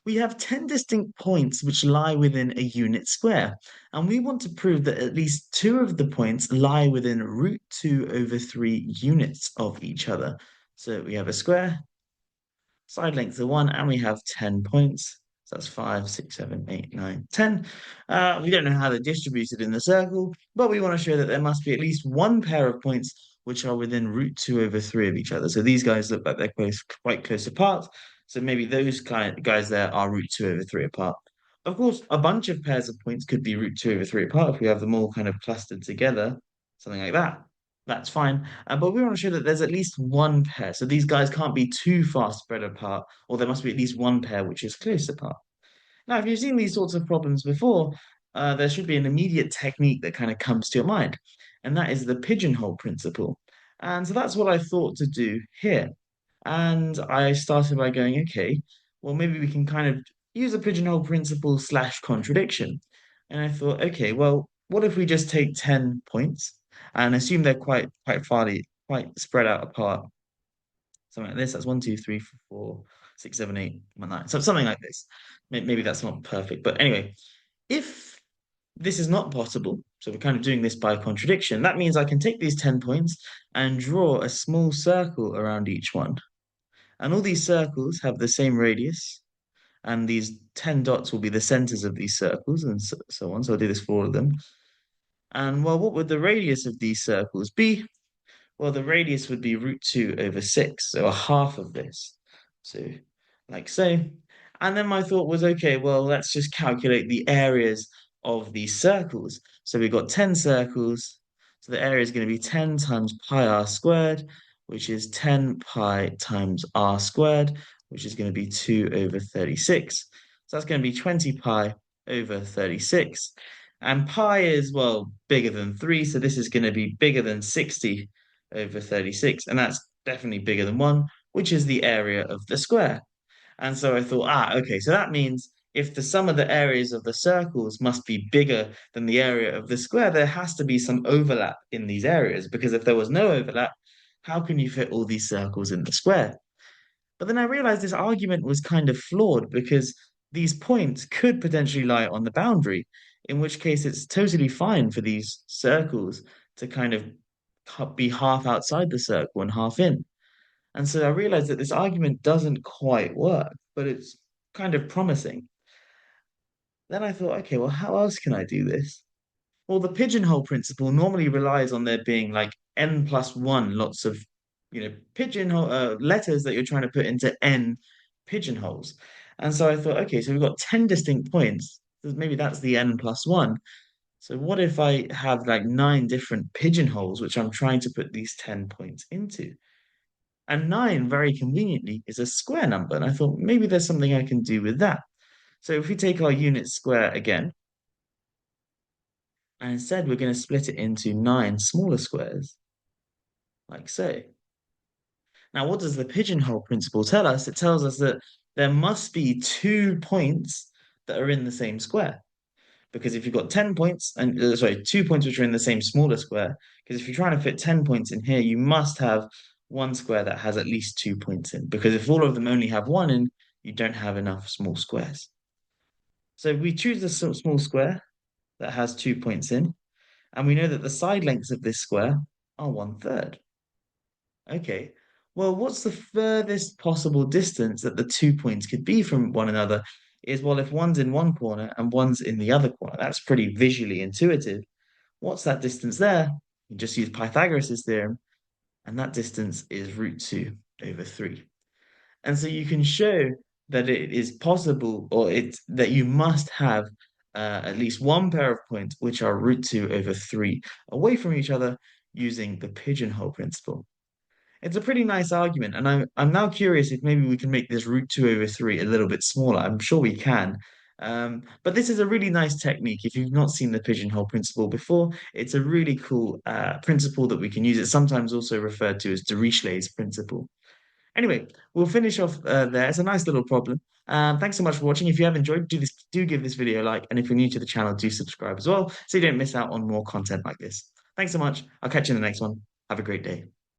We have 10 distinct points which lie within a unit square, and we want to prove that at least two of the points lie within root 2 over 3 units of each other. So we have a square, side length of 1, and we have 10 points. So that's 5, 6, 7, 8, 9, 10. We don't know how they're distributed in the circle, but we want to show that there must be at least one pair of points which are within root 2 over 3 of each other. So these guys look like they're quite close apart. So maybe those guys there are root 2 over 3 apart. Of course, a bunch of pairs of points could be root 2 over 3 apart if we have them all kind of clustered together, something like that. That's fine. But we want to show that there's at least one pair. So these guys can't be too far spread apart, or there must be at least one pair which is close apart. Now, if you've seen these sorts of problems before, there should be an immediate technique that kind of comes to your mind, and that is the pigeonhole principle. And so that's what I thought to do here. And I started by going, okay, well, maybe we can kind of use a pigeonhole principle slash contradiction. And I thought, okay, well, what if we just take 10 points and assume they're quite spread out apart? Something like this. That's one, two, three, four, 6, 7, 8, 9. So something like this. Maybe that's not perfect. But anyway, if this is not possible, so we're kind of doing this by contradiction, that means I can take these 10 points and draw a small circle around each one. And all these circles have the same radius, and these 10 dots will be the centers of these circles, and so on. So I'll do this for all of them. And well, what would the radius of these circles be? Well, the radius would be root 2 over 6, so a half of this. So, like so. And then my thought was, okay, well, let's just calculate the areas of these circles. So we've got 10 circles. So the area is going to be 10 times pi r squared, which is 10 pi times r squared, which is going to be 2 over 36. So that's going to be 20 pi over 36. And pi is, well, bigger than 3, so this is going to be bigger than 60 over 36, and that's definitely bigger than 1, which is the area of the square. And so I thought, okay, so that means if the sum of the areas of the circles must be bigger than the area of the square, there has to be some overlap in these areas, because if there was no overlap, how can you fit all these circles in the square? But then I realized this argument was kind of flawed because these points could potentially lie on the boundary, in which case it's totally fine for these circles to kind of be half outside the circle and half in. And so I realized that this argument doesn't quite work, but it's kind of promising. Then I thought, okay, well, how else can I do this? Well, the pigeonhole principle normally relies on there being like n plus one, lots of, pigeonhole letters that you're trying to put into n pigeonholes. And so I thought, okay, so we've got 10 distinct points. So maybe that's the n plus one. So what if I have like 9 different pigeonholes, which I'm trying to put these 10 points into? And 9, very conveniently, is a square number. And I thought maybe there's something I can do with that. So if we take our unit square again, and instead we're going to split it into 9 smaller squares, like so. Now, what does the pigeonhole principle tell us? It tells us that there must be 2 points that are in the same square. Because if you've got 10 points, and sorry, 2 points which are in the same smaller square, because if you're trying to fit 10 points in here, you must have one square that has at least 2 points in. Because if all of them only have one in, you don't have enough small squares. So we choose a small square that has 2 points in, and we know that the side lengths of this square are 1/3. Okay, well, what's the furthest possible distance that the 2 points could be from one another? Is, well, if one's in one corner and one's in the other corner, that's pretty visually intuitive. What's that distance there? You just use Pythagoras' theorem, and that distance is root 2 over 3. And so you can show that it is possible, or it's that you must have at least one pair of points which are root 2 over 3 away from each other using the pigeonhole principle. It's a pretty nice argument, and I'm now curious if maybe we can make this root 2 over 3 a little bit smaller. I'm sure we can. But this is a really nice technique. If you've not seen the pigeonhole principle before, it's a really cool principle that we can use. It's sometimes also referred to as Dirichlet's principle. Anyway, we'll finish off there. It's a nice little problem. Thanks so much for watching. If you have enjoyed, do give this video a like, and if you're new to the channel, do subscribe as well, so you don't miss out on more content like this. Thanks so much. I'll catch you in the next one. Have a great day.